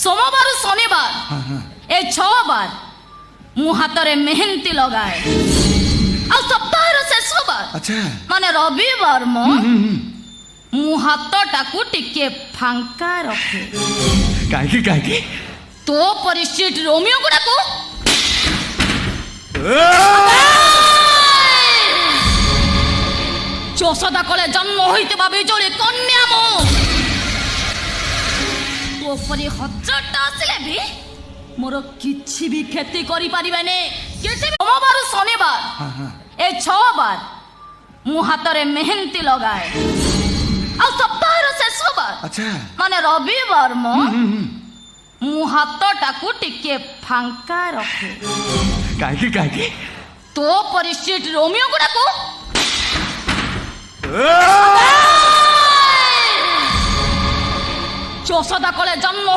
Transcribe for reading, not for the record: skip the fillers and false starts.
सोमवार शनिवार ए 6 बार मु हाथ रे मेहंदी लगाए आ सप्ताह शेष बार अच्छा माने रविवार मु हाथ टाकू टिके फांका रखे काहे तो परिस्थिति रोमियो गुड़ाको चौसदा कले जन्म होते बिजुली कन्या मो तो परी हजारटा आसिले भी मोर किछि भी क्षति करि परिबेने सोमवार शनिवार ए 6 बार मु हाथ रे मेहंदी लगाए आ सप्ताह शेष बार अच्छा माने रविवार मु हाथ टाकू टिके फांका रखे काहे तो परिस्थिति रोमियो गुड़ाको चौसदा कले जन्म